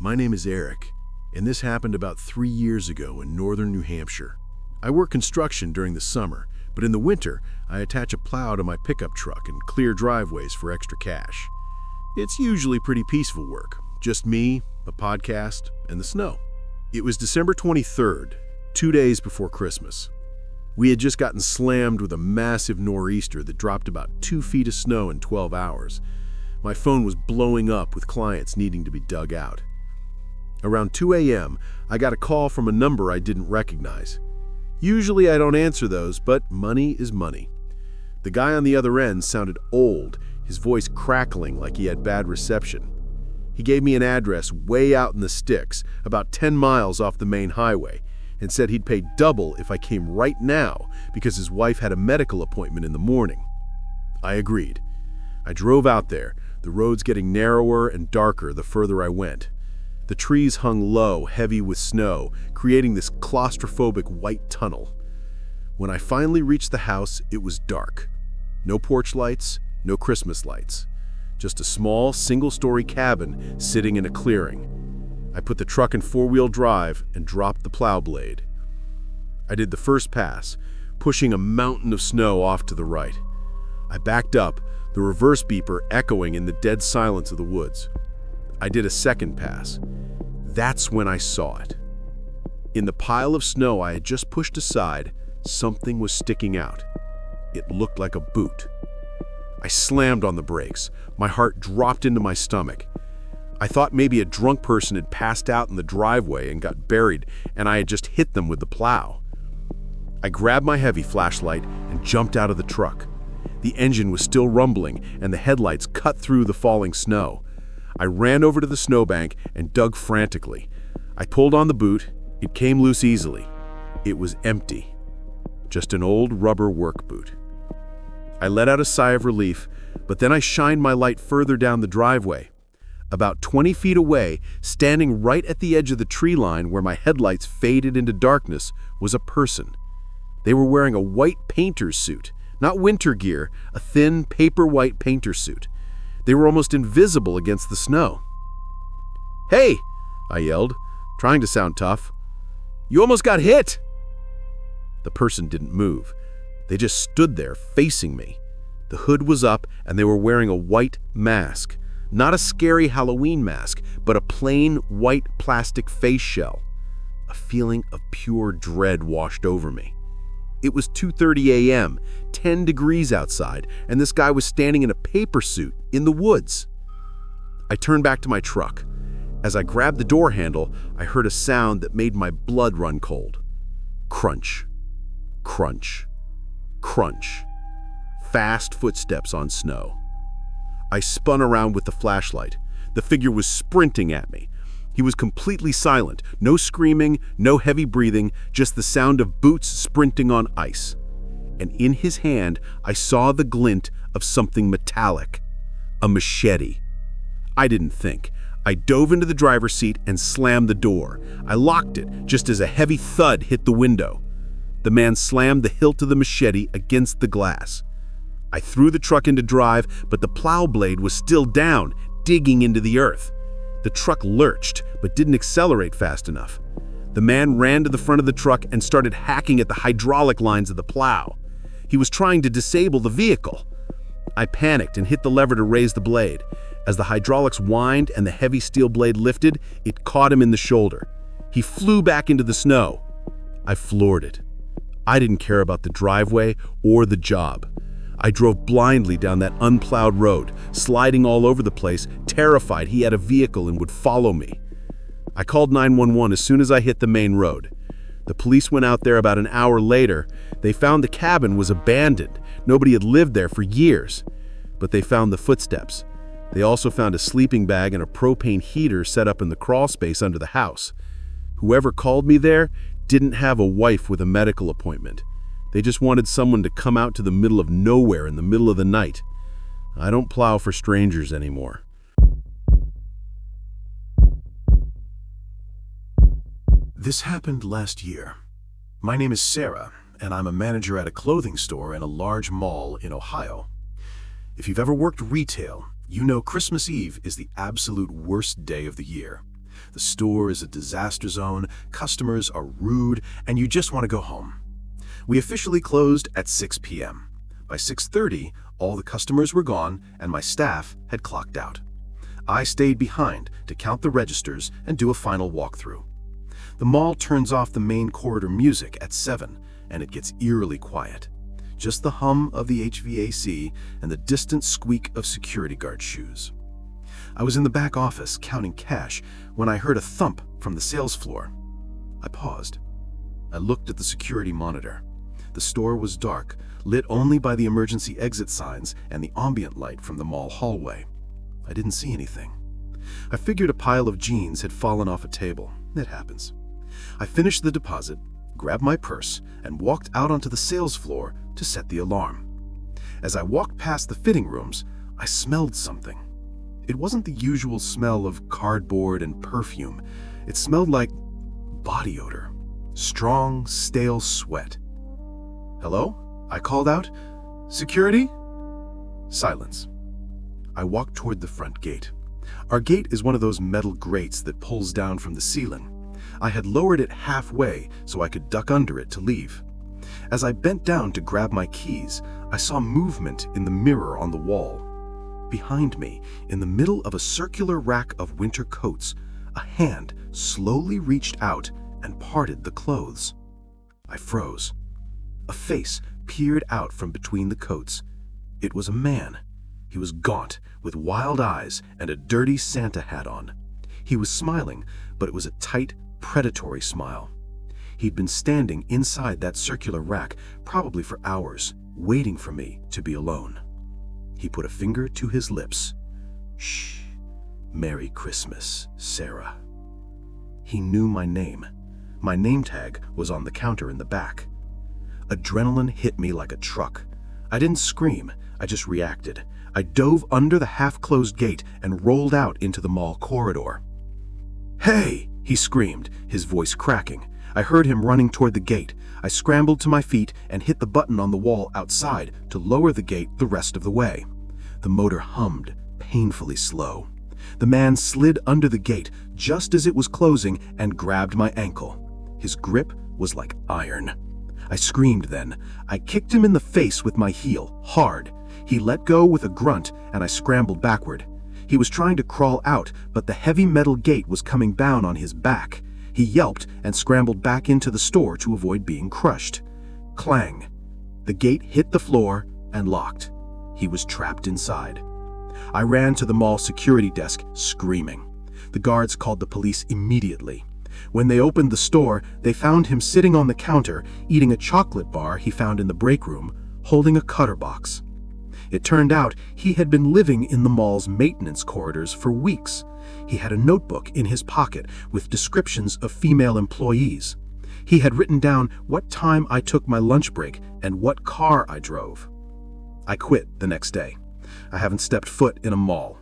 My name is Eric, and this happened about 3 years ago in northern New Hampshire. I work construction during the summer, but in the winter, I attach a plow to my pickup truck and clear driveways for extra cash. It's usually pretty peaceful work, just me, a podcast, and the snow. It was December 23rd, 2 days before Christmas. We had just gotten slammed with a massive nor'easter that dropped about 2 feet of snow in 12 hours. My phone was blowing up with clients needing to be dug out. Around 2 a.m., I got a call from a number I didn't recognize. Usually I don't answer those, but money is money. The guy on the other end sounded old, his voice crackling like he had bad reception. He gave me an address way out in the sticks, about 10 miles off the main highway, and said he'd pay double if I came right now because his wife had a medical appointment in the morning. I agreed. I drove out there, the roads getting narrower and darker the further I went. The trees hung low, heavy with snow, creating this claustrophobic white tunnel. When I finally reached the house, it was dark. No porch lights, no Christmas lights. Just a small, single-story cabin sitting in a clearing. I put the truck in four-wheel drive and dropped the plow blade. I did the first pass, pushing a mountain of snow off to the right. I backed up, the reverse beeper echoing in the dead silence of the woods. I did a second pass. That's when I saw it. In the pile of snow I had just pushed aside, something was sticking out. It looked like a boot. I slammed on the brakes. My heart dropped into my stomach. I thought maybe a drunk person had passed out in the driveway and got buried, and I had just hit them with the plow. I grabbed my heavy flashlight and jumped out of the truck. The engine was still rumbling, and the headlights cut through the falling snow. I ran over to the snowbank and dug frantically. I pulled on the boot. It came loose easily. It was empty. Just an old rubber work boot. I let out a sigh of relief, but then I shined my light further down the driveway. About 20 feet away, standing right at the edge of the tree line where my headlights faded into darkness, was a person. They were wearing a white painter's suit, not winter gear, a thin, paper-white painter suit. They were almost invisible against the snow. "Hey!" I yelled, trying to sound tough. "You almost got hit!" The person didn't move. They just stood there facing me. The hood was up and they were wearing a white mask. Not a scary Halloween mask, but a plain white plastic face shell. A feeling of pure dread washed over me. It was 2:30 a.m., 10 degrees outside, and this guy was standing in a paper suit in the woods. I turned back to my truck. As I grabbed the door handle, I heard a sound that made my blood run cold. Crunch, crunch, crunch. Fast footsteps on snow. I spun around with the flashlight. The figure was sprinting at me. He was completely silent, no screaming, no heavy breathing, just the sound of boots sprinting on ice. And in his hand, I saw the glint of something metallic, a machete. I didn't think. I dove into the driver's seat and slammed the door. I locked it just as a heavy thud hit the window. The man slammed the hilt of the machete against the glass. I threw the truck into drive, but the plow blade was still down, digging into the earth. The truck lurched, but didn't accelerate fast enough. The man ran to the front of the truck and started hacking at the hydraulic lines of the plow. He was trying to disable the vehicle. I panicked and hit the lever to raise the blade. As the hydraulics whined and the heavy steel blade lifted, it caught him in the shoulder. He flew back into the snow. I floored it. I didn't care about the driveway or the job. I drove blindly down that unplowed road, sliding all over the place, terrified he had a vehicle and would follow me. I called 911 as soon as I hit the main road. The police went out there about an hour later. They found the cabin was abandoned. Nobody had lived there for years. But they found the footsteps. They also found a sleeping bag and a propane heater set up in the crawl space under the house. Whoever called me there didn't have a wife with a medical appointment. They just wanted someone to come out to the middle of nowhere in the middle of the night. I don't plow for strangers anymore. This happened last year. My name is Sarah, and I'm a manager at a clothing store in a large mall in Ohio. If you've ever worked retail, you know Christmas Eve is the absolute worst day of the year. The store is a disaster zone, customers are rude, and you just want to go home. We officially closed at 6 p.m. By 6:30, all the customers were gone and my staff had clocked out. I stayed behind to count the registers and do a final walkthrough. The mall turns off the main corridor music at 7, and it gets eerily quiet. Just the hum of the HVAC and the distant squeak of security guard shoes. I was in the back office counting cash when I heard a thump from the sales floor. I paused. I looked at the security monitor. The store was dark, lit only by the emergency exit signs and the ambient light from the mall hallway. I didn't see anything. I figured a pile of jeans had fallen off a table. It happens. I finished the deposit, grabbed my purse, and walked out onto the sales floor to set the alarm. As I walked past the fitting rooms, I smelled something. It wasn't the usual smell of cardboard and perfume. It smelled like body odor. Strong, stale sweat. "Hello?" I called out. "Security?" Silence. I walked toward the front gate. Our gate is one of those metal grates that pulls down from the ceiling. I had lowered it halfway so I could duck under it to leave. As I bent down to grab my keys, I saw movement in the mirror on the wall. Behind me, in the middle of a circular rack of winter coats, a hand slowly reached out and parted the clothes. I froze. A face peered out from between the coats. It was a man. He was gaunt, with wild eyes and a dirty Santa hat on. He was smiling, but it was a tight, predatory smile. He'd been standing inside that circular rack, probably for hours, waiting for me to be alone. He put a finger to his lips. "Shh. Merry Christmas, Sarah." He knew my name. My name tag was on the counter in the back. Adrenaline hit me like a truck. I didn't scream, I just reacted. I dove under the half-closed gate and rolled out into the mall corridor. "Hey!" he screamed, his voice cracking. I heard him running toward the gate. I scrambled to my feet and hit the button on the wall outside to lower the gate the rest of the way. The motor hummed, painfully slow. The man slid under the gate just as it was closing and grabbed my ankle. His grip was like iron. I screamed then. I kicked him in the face with my heel, hard. He let go with a grunt, and I scrambled backward. He was trying to crawl out, but the heavy metal gate was coming down on his back. He yelped and scrambled back into the store to avoid being crushed. Clang. The gate hit the floor and locked. He was trapped inside. I ran to the mall security desk, screaming. The guards called the police immediately. When they opened the store, they found him sitting on the counter, eating a chocolate bar he found in the break room, holding a cutter box. It turned out he had been living in the mall's maintenance corridors for weeks. He had a notebook in his pocket with descriptions of female employees. He had written down what time I took my lunch break and what car I drove. I quit the next day. I haven't stepped foot in a mall